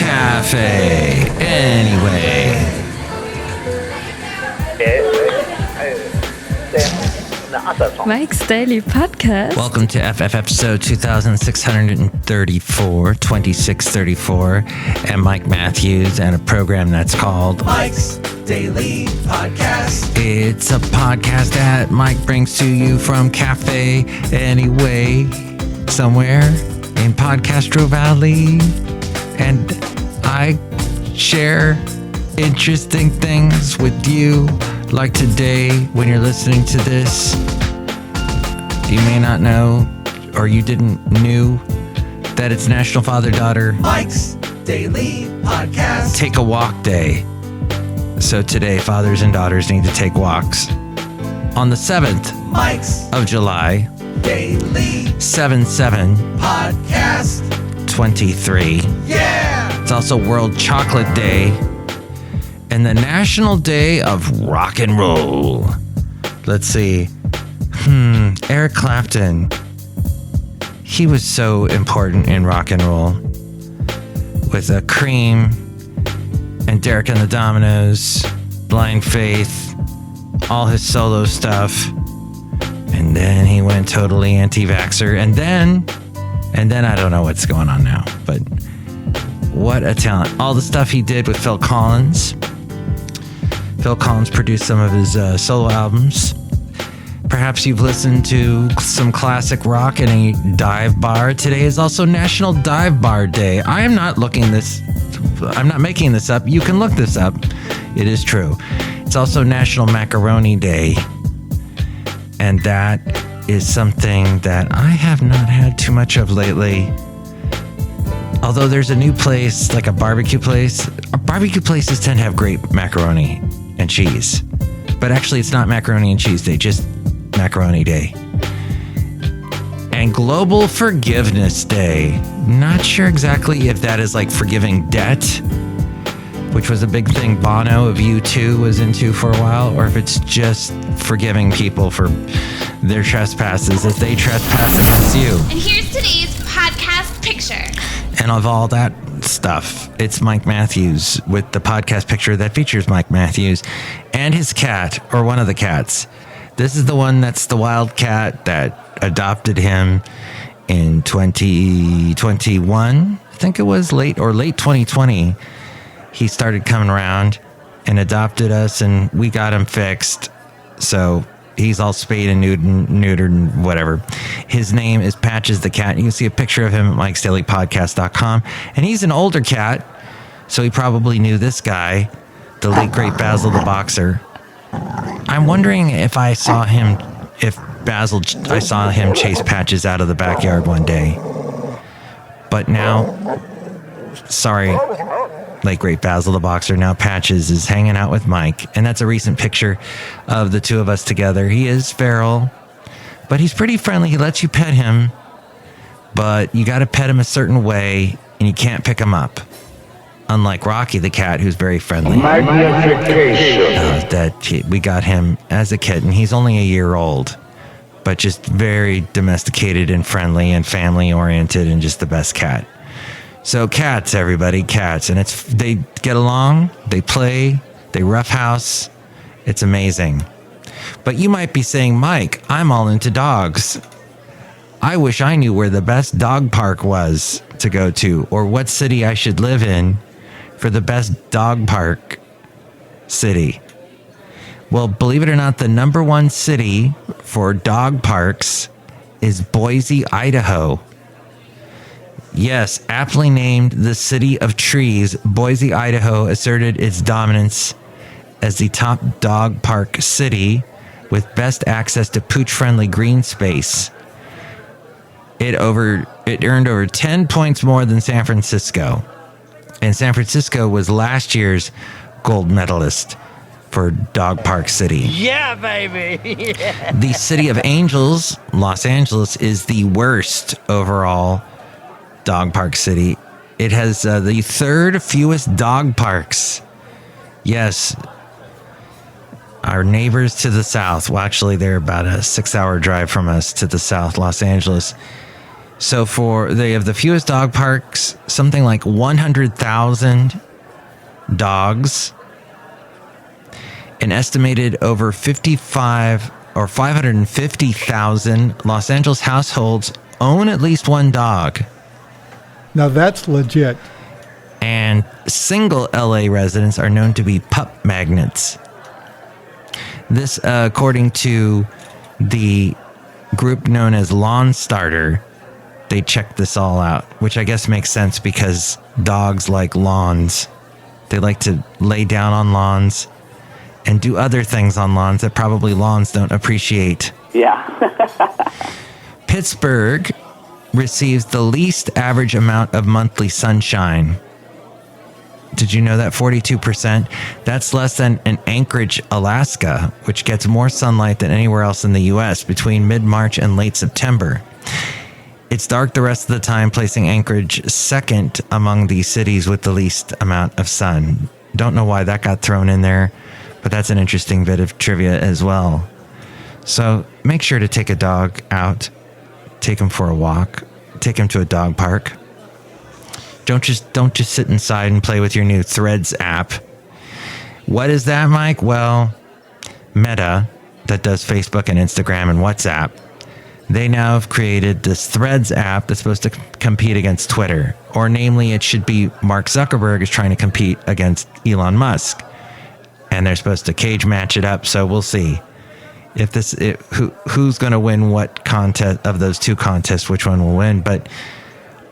Café Anyway. Mike's Daily Podcast. Welcome to FF episode 2634, 2634, and Mike Matthews and a program that's called Mike's Daily Podcast. It's a podcast that Mike brings to you from Café Anyway, somewhere in Podcastro Valley, and I share interesting things with you. Like today, when you're listening to this, you may not know, or you didn't knew, that it's National Father-Daughter Mike's Daily Podcast. Take a Walk Day. So today, fathers and daughters need to take walks. On the 7th Mike's of July, Daily 7/7 Podcast. 23. Yeah! It's also World Chocolate Day and the National Day of Rock and Roll. Let's see. Eric Clapton. He was so important in rock and roll. With Cream and Derek and the Dominoes, Blind Faith, all his solo stuff. And then he went totally anti-vaxxer. And then I don't know what's going on now, but what a talent. All the stuff he did with Phil Collins. Phil Collins produced some of his solo albums. Perhaps you've listened to some classic rock in a dive bar. Today is also National Dive Bar Day. I'm not making this up. You can look this up. It is true. It's also National Macaroni Day. And that is something that I have not had too much of lately. Although there's a new place, like a barbecue place. Barbecue places tend to have great macaroni and cheese. But actually, it's not macaroni and cheese day, just Macaroni Day. And Global Forgiveness Day. Not sure exactly if that is like forgiving debt, which was a big thing Bono of U2 was into for a while, or if it's just forgiving people for their trespasses as they trespass against you. And here's today's podcast picture. And of all that stuff, it's Mike Matthews with the podcast picture that features Mike Matthews and his cat, or one of the cats. This is the one that's the wild cat that adopted him in 2021. I think it was late 2020. He started coming around and adopted us, and we got him fixed. So he's all spayed and neutered and whatever. His name is Patches the Cat. You can see a picture of him at mikesdailypodcast.com. And he's an older cat, so he probably knew this guy, the late great Basil the Boxer. I'm wondering if I saw him chase Patches out of the backyard one day. But now, sorry, late great Basil the Boxer, now Patches is hanging out with Mike. And that's a recent picture of the two of us together. He is feral, but he's pretty friendly. He lets you pet him, but you got to pet him a certain way, and you can't pick him up. Unlike Rocky the cat, who's very friendly. We got him as a kitten. He's only a year old, but just very domesticated and friendly and family-oriented and just the best cat. So cats, everybody, cats. And they get along, they play, they roughhouse. It's amazing. But you might be saying, Mike, I'm all into dogs. I wish I knew where the best dog park was to go to, or what city I should live in for the best dog park city. Well, believe it or not, the number one city for dog parks is Boise, Idaho. Yes, aptly named the City of Trees, Boise, Idaho asserted its dominance as the top dog park city with best access to pooch-friendly green space. It earned over 10 points more than San Francisco. And San Francisco was last year's gold medalist for Dog Park City. Yeah, baby! Yeah. The City of Angels, Los Angeles, is the worst overall dog park city. It has the third fewest dog parks. Yes. Our neighbors to the south, well, actually, they're about a 6-hour drive from us to the south, Los Angeles, So they have the fewest dog parks, something like 100,000 dogs. An estimated over 55 or 550,000 Los Angeles households own at least one dog. Now that's legit. And single LA residents are known to be pup magnets. This, according to the group known as Lawn Starter, they checked this all out, which I guess makes sense because dogs like lawns. They like to lay down on lawns and do other things on lawns that probably lawns don't appreciate. Yeah. Pittsburgh receives the least average amount of monthly sunshine. Did you know that? 42%. That's less than in Anchorage, Alaska, which gets more sunlight than anywhere else in the U.S. between mid-March and late September. It's dark the rest of the time, placing Anchorage second among the cities with the least amount of sun. Don't know why that got thrown in there, but that's an interesting bit of trivia as well. So make sure to take a dog out, take him for a walk, take him to a dog park. Don't just sit inside and play with your new Threads app. What is that, Mike? Well, Meta, that does Facebook and Instagram and WhatsApp, they now have created this Threads app that's supposed to compete against Twitter. Or namely, it should be Mark Zuckerberg is trying to compete against Elon Musk. And they're supposed to cage match it up, so we'll see. Who's going to win what contest of those two contests, which one will win. But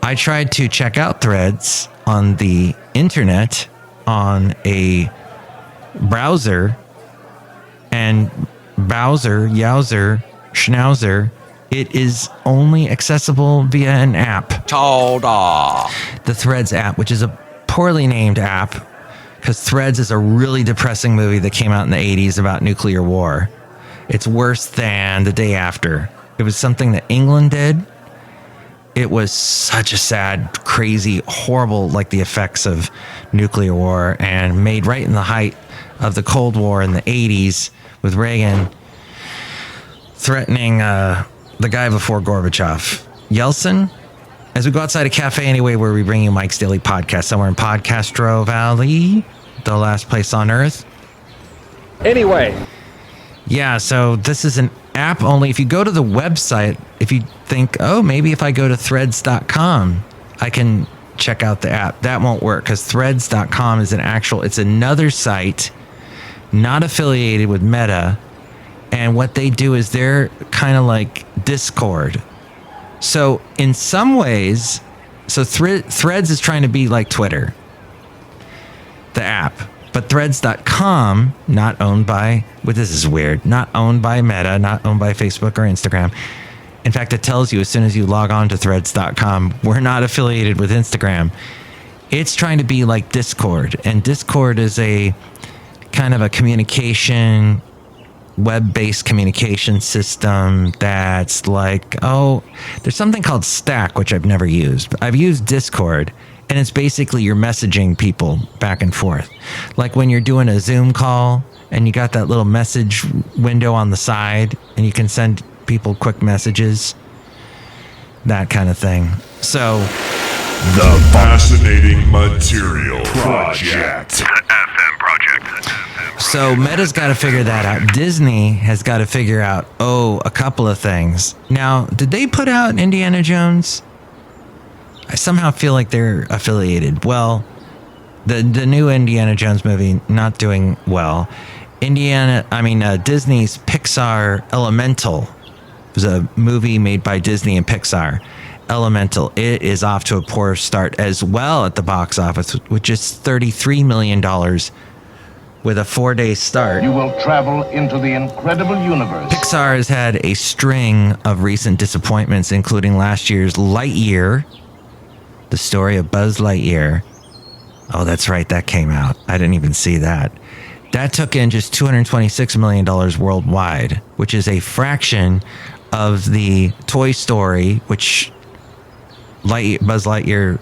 I tried to check out Threads on the internet on a browser, and Yowzer, Schnauzer, it is only accessible via an app. The Threads app, which is a poorly named app, because Threads is a really depressing movie that came out in the 80s about nuclear war. It's worse than The Day After. It was something that England did. It was such a sad, crazy, horrible, like the effects of nuclear war, and made right in the height of the Cold War in the 80s with Reagan threatening the guy before Gorbachev, Yeltsin. As we go outside of Café Anyway, where we bring you Mike's Daily Podcast, somewhere in Podcastro Valley, the last place on earth. Anyway. Yeah, so this is an app only. If you go to the website, if you think, oh, maybe if I go to threads.com, I can check out the app. That won't work because threads.com is it's another site not affiliated with Meta. And what they do is they're kind of like Discord. So in some ways, Threads is trying to be like Twitter, the app. But threads.com, not owned by, this is weird, not owned by Meta, not owned by Facebook or Instagram. In fact, it tells you as soon as you log on to threads.com, we're not affiliated with Instagram. It's trying to be like Discord. And Discord is a kind of a communication, web-based communication system that's like, there's something called Stack, which I've never used. I've used Discord. And it's basically you're messaging people back and forth. Like when you're doing a Zoom call and you got that little message window on the side and you can send people quick messages. That kind of thing. So, the Fascinating Material Project. FM Project. So Meta's got to figure that out. Disney has got to figure out, a couple of things. Now, did they put out Indiana Jones? I somehow feel like they're affiliated. Well, the new Indiana Jones movie not doing well. Disney's Pixar Elemental was a movie made by Disney and Pixar. Elemental, it is off to a poor start as well at the box office, with just $33 million with a 4-day start. You will travel into the incredible universe. Pixar has had a string of recent disappointments, including last year's Lightyear, the story of Buzz Lightyear. Oh, that's right. That came out. I didn't even see that. That took in just $226 million worldwide, which is a fraction of the Toy Story, which Buzz Lightyear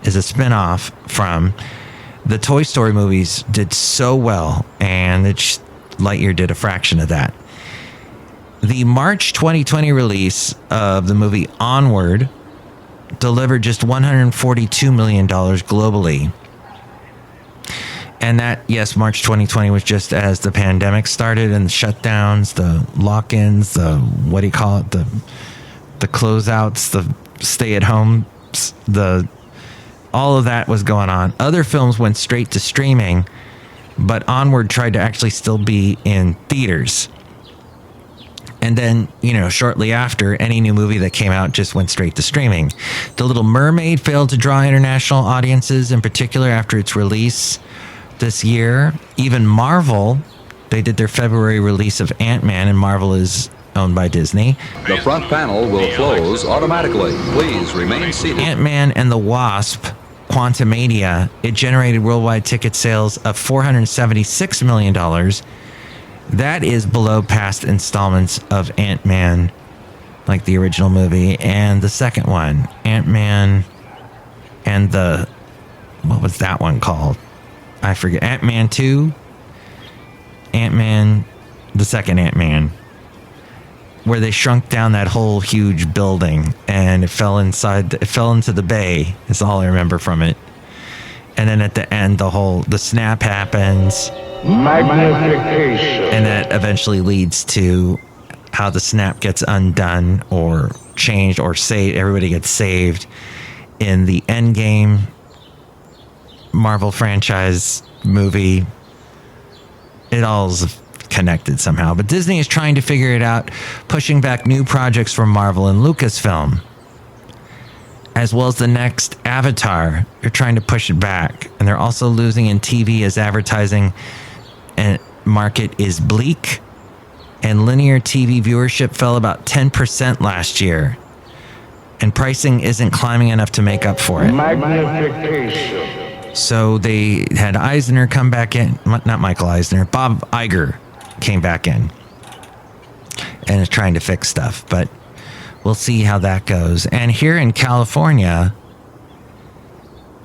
is a spinoff from. The Toy Story movies did so well, and Lightyear did a fraction of that. The March 2020 release of the movie Onward delivered just $142 million globally. And that, yes, March 2020 was just as the pandemic started and the shutdowns, the lock-ins, the closeouts, the stay-at-home, all of that was going on. Other films went straight to streaming, but Onward tried to actually still be in theaters. And then, shortly after, any new movie that came out just went straight to streaming. The Little Mermaid failed to draw international audiences, in particular after its release this year. Even Marvel, they did their February release of Ant-Man, and Marvel is owned by Disney. The front panel will close automatically. Please remain seated. Ant-Man and the Wasp, Quantumania, it generated worldwide ticket sales of $476 million. That is below past installments of Ant-Man, like the original movie, and the second one, Ant-Man and what was that one called? I forget. Ant-Man 2? Ant-Man, the second Ant-Man, where they shrunk down that whole huge building and it fell into the bay, is all I remember from it. And then at the end, the snap happens. Magnification. And that eventually leads to how the snap gets undone or changed or saved. Everybody gets saved in the Endgame Marvel franchise movie. It all's connected somehow. But Disney is trying to figure it out, pushing back new projects from Marvel and Lucasfilm, as well as the next Avatar. They're trying to push it back. And they're also losing in TV as advertising and market is bleak, and linear TV viewership fell about 10% last year, and pricing isn't climbing enough to make up for it. Magnification. So they had Eisner come back in, not Michael Eisner, Bob Iger came back in and is trying to fix stuff, but we'll see how that goes. And here in California,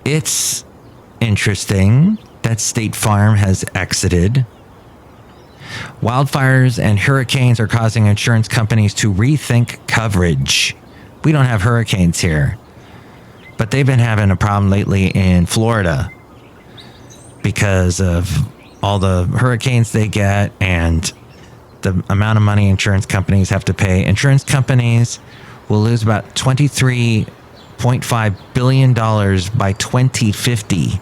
it's interesting that State Farm has exited. Wildfires and hurricanes are causing insurance companies to rethink coverage. We don't have hurricanes here, but they've been having a problem lately in Florida because of all the hurricanes they get and the amount of money insurance companies have to pay. Insurance companies will lose about $23.5 billion by 2050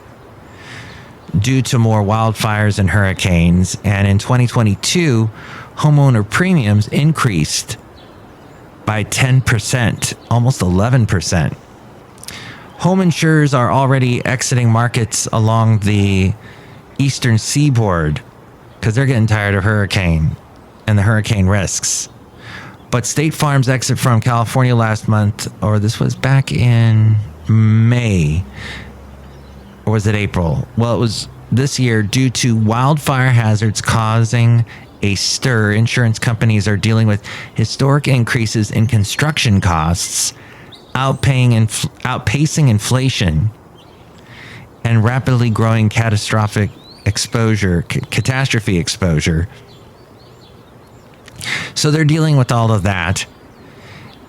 due to more wildfires and hurricanes. And in 2022, homeowner premiums increased by 10%, almost 11%. Home insurers are already exiting markets along the eastern seaboard because they're getting tired of hurricane and the hurricane risks. But State Farm's exit from California last month, or this was back in May, or was it April? Well, it was this year due to wildfire hazards causing a stir. Insurance companies are dealing with historic increases in construction costs, outpacing inflation, and rapidly growing catastrophe exposure. So they're dealing with all of that.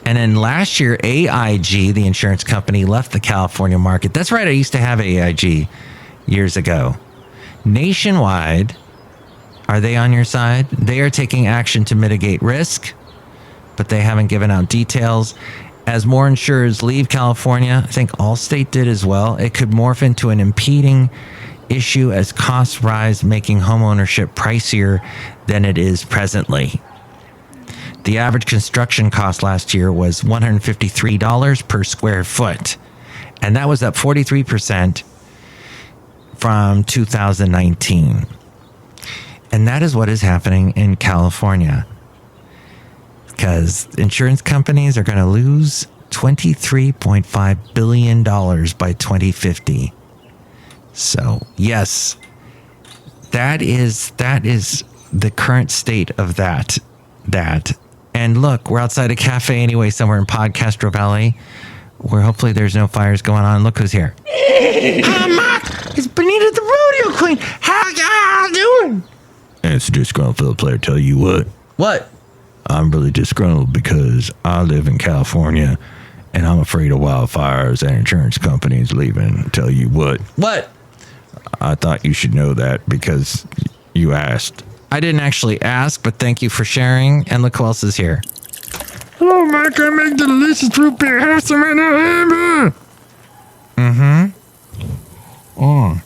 And then last year, AIG, the insurance company, left the California market. That's right, I used to have AIG years ago. Nationwide, are they on your side? They are taking action to mitigate risk, but they haven't given out details. As more insurers leave California, I think Allstate did as well, it could morph into an impeding issue as costs rise, making homeownership pricier than it is presently. The average construction cost last year was $153 per square foot, and that was up 43% from 2019. And that is what is happening in California, because insurance companies are going to lose $23.5 billion by 2050. So, yes, that is the current state of that. And look, we're outside a Café Anyway somewhere in Podcastro Valley, where hopefully there's no fires going on. Look who's here. Hi, Mark. It's Benita the Rodeo Queen. How y'all doing? And it's a Disgruntled Fiddle Player. Tell you what. I'm really disgruntled because I live in California And I'm afraid of wildfires and insurance companies leaving. Tell you what. What? I thought you should know that because you asked. I didn't actually ask, but thank you for sharing. And look who else is here. Hello, Mike. I make delicious root beer. Have some in a hammer. Oh.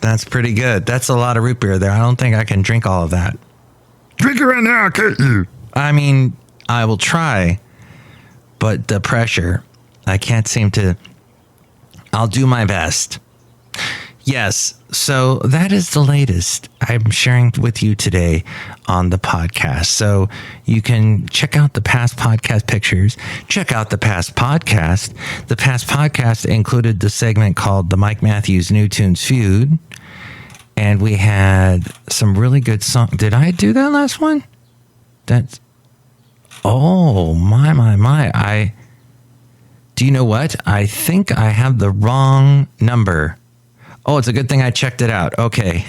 That's pretty good. That's a lot of root beer there. I don't think I can drink all of that. Drink it right now, I'll cut you. I mean, I will try, but the pressure, I can't seem to. I'll do my best. Yes, so that is the latest I'm sharing with you today on the podcast. So you can check out the past podcast pictures. Check out the past podcast. The past podcast included the segment called the Mike Matthews New Tunes Feud. And we had some really good songs. Did I do that last one? That's... Oh, my. Do you know what? I think I have the wrong number. Oh, it's a good thing I checked it out. Okay.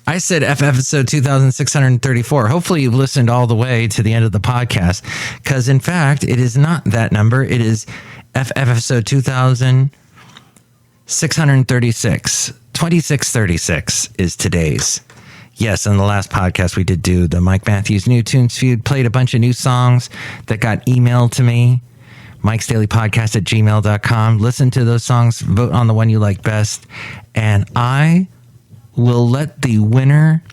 I said F episode 2634. Hopefully you've listened all the way to the end of the podcast, because in fact, it is not that number. It is F episode 2636. 2636 is today's. Yes, in the last podcast, we did do the Mike Matthews New Tunes Feud, played a bunch of new songs that got emailed to me. mikesdailypodcast@gmail.com. Listen to those songs, vote on the one you like best, and I will let the winner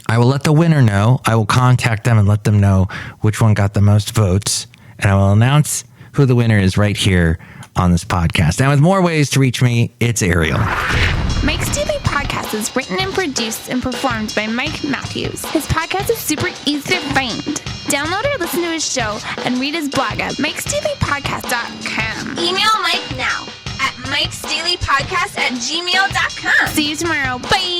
know. I will contact them and let them know which one got the most votes, and I will announce who the winner is right here on this podcast. And with more ways to reach me, it's Ariel. Mike's Daily Podcast is written and produced and performed by Mike Matthews. His podcast is super easy to find. Download or listen to his show and read his blog at mikesdailypodcast.com. Email Mike now at mikesdailypodcast@gmail.com. See you tomorrow. Bye.